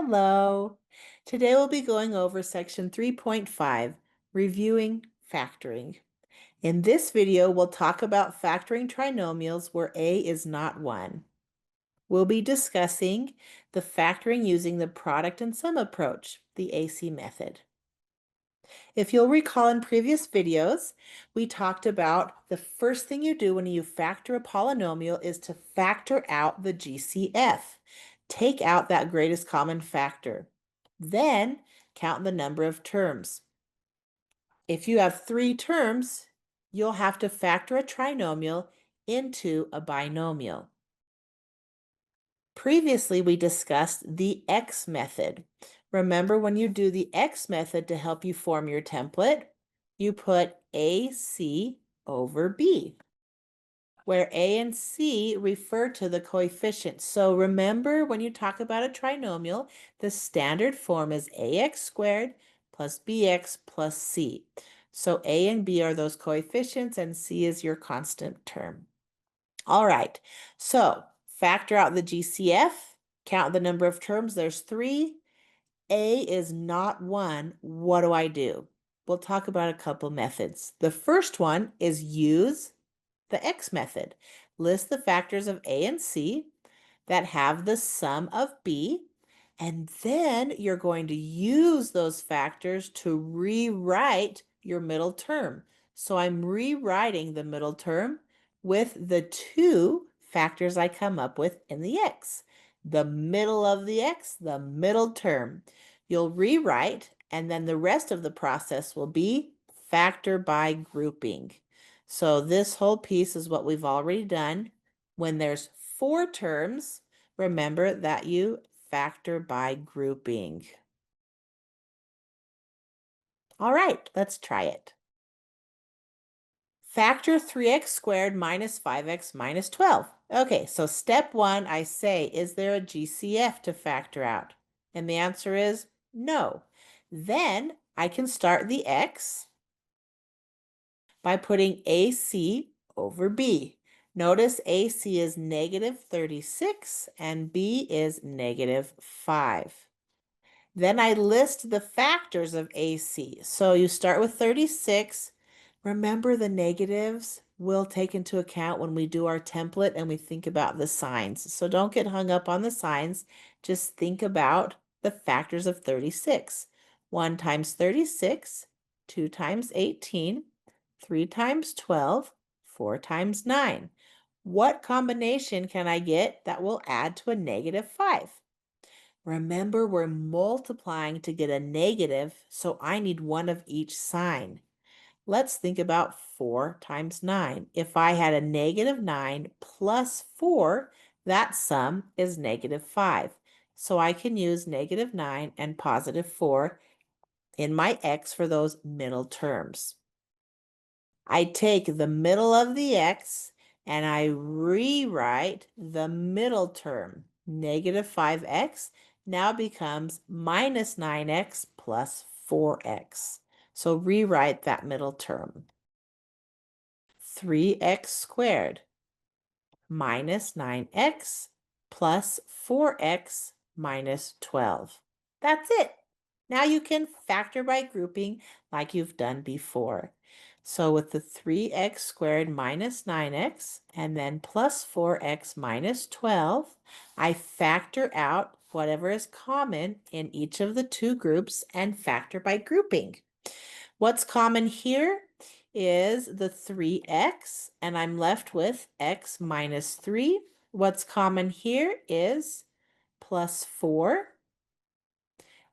Hello. Today we'll be going over section 3.5, reviewing factoring. In this video, we'll talk about factoring trinomials where a is not 1. We'll be discussing the factoring using the product and sum approach, the AC method. If you'll recall in previous videos, we talked about the first thing you do when you factor a polynomial is to factor out the GCF. Take out that greatest common factor. Then count the number of terms. If you have 3 terms, you'll have to factor a trinomial into a binomial. Previously, we discussed the X method. Remember, when you do the X method to help you form your template, you put AC over B, where A and C refer to the coefficients. So remember, when you talk about a trinomial, the standard form is AX squared plus BX plus C. So A and B are those coefficients, and C is your constant term. All right, so factor out the GCF, count the number of terms. There's 3. A is not 1. What do I do? We'll talk about a couple methods. The first one is use the X method. List the factors of A and C that have the sum of B, and then you're going to use those factors to rewrite your middle term. So I'm rewriting the middle term with the 2 factors I come up with in the X. The middle of the X, the middle term. You'll rewrite, and then the rest of the process will be factor by grouping. So this whole piece is what we've already done. When there's 4 terms, remember that you factor by grouping. All right, let's try it. Factor 3x squared minus 5x minus 12. Okay, so step 1, I say, is there a GCF to factor out? And the answer is no. Then I can start the x by putting AC over B. Notice AC is negative 36 and B is negative 5. Then I list the factors of AC. So you start with 36. Remember, the negatives we'll take into account when we do our template and we think about the signs. So don't get hung up on the signs. Just think about the factors of 36. 1 times 36, 2 times 18, 3 times 12, 4 times 9. What combination can I get that will add to a negative 5? Remember, we're multiplying to get a negative, so I need one of each sign. Let's think about 4 times 9. If I had a negative 9 plus 4, that sum is negative 5. So I can use negative 9 and positive 4 in my X for those middle terms. I take the middle of the X and I rewrite the middle term. Negative 5x now becomes minus 9x plus 4x. So rewrite that middle term. 3x squared minus 9x plus 4x minus 12. That's it. Now you can factor by grouping like you've done before. So with the 3x squared minus 9x and then plus 4x minus 12, I factor out whatever is common in each of the 2 groups and factor by grouping. What's common here is the 3x, and I'm left with x minus 3. What's common here is plus 4.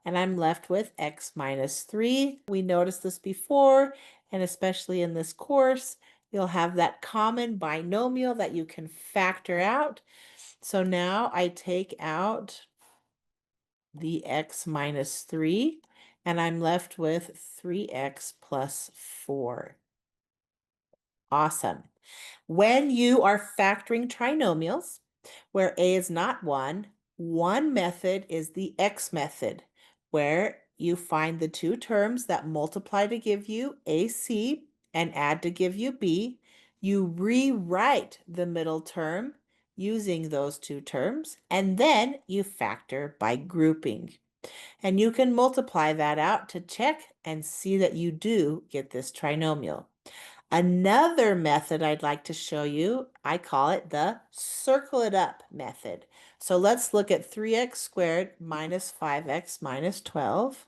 And I'm left with x minus 3. We noticed this before, and especially in this course, you'll have that common binomial that you can factor out. So now I take out the x minus 3, and I'm left with 3x plus 4. Awesome. When you are factoring trinomials, where a is not 1, one method is the X method, where you find the 2 terms that multiply to give you AC and add to give you B. You rewrite the middle term using those two terms, and then you factor by grouping. And you can multiply that out to check and see that you do get this trinomial. Another method I'd like to show you, I call it the circle it up method. So let's look at 3x squared minus 5x minus 12.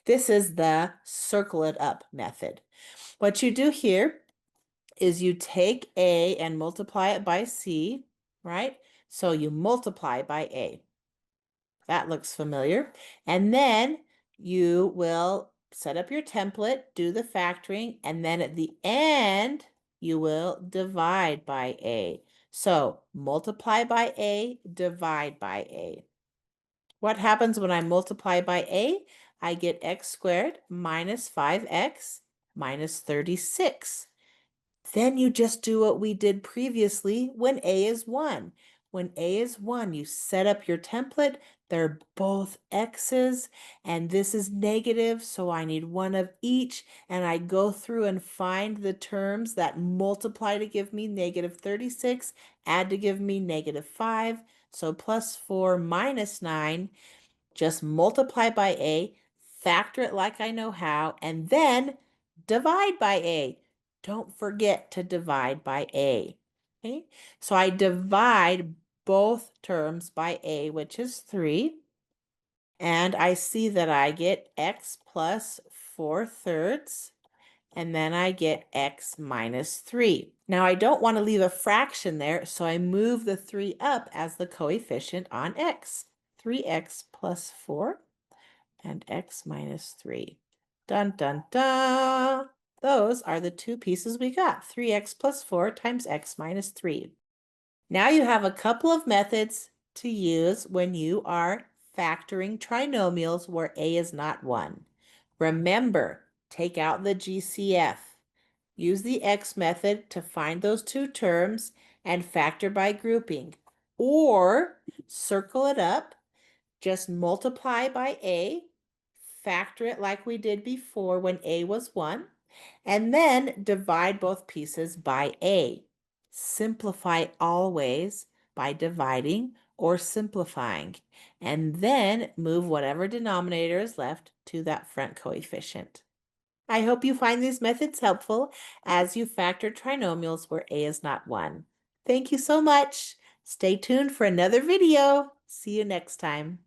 This is the circle it up method. What you do here is you take A and multiply it by C, right? So you multiply by A. That looks familiar. And then you will set up your template, do the factoring, and then at the end, you will divide by A. So multiply by A, divide by A. What happens when I multiply by A? I get x squared minus 5x minus 36. Then you just do what we did previously when A is 1. When A is 1, you set up your template. They're both x's, and this is negative, so I need one of each, and I go through and find the terms that multiply to give me negative 36, add to give me negative 5, so plus 4 minus 9. Just multiply by A, factor it like I know how, and then divide by A. Don't forget to divide by A. Okay, so I divide both terms by A, which is 3, and I see that I get x plus 4/3, and then I get x minus 3. Now I don't want to leave a fraction there, so I move the 3 up as the coefficient on x. 3x plus 4 and x minus 3. Dun, dun, dun. Those are the two pieces we got, 3x plus 4 times x minus 3. Now you have a couple of methods to use when you are factoring trinomials where a is not 1. Remember, take out the GCF. Use the x method to find those two terms and factor by grouping. Or circle it up, just multiply by a, factor it like we did before when a was 1, and then divide both pieces by a. Simplify always by dividing or simplifying, and then move whatever denominator is left to that front coefficient. I hope you find these methods helpful as you factor trinomials where a is not 1. Thank you so much. Stay tuned for another video. See you next time.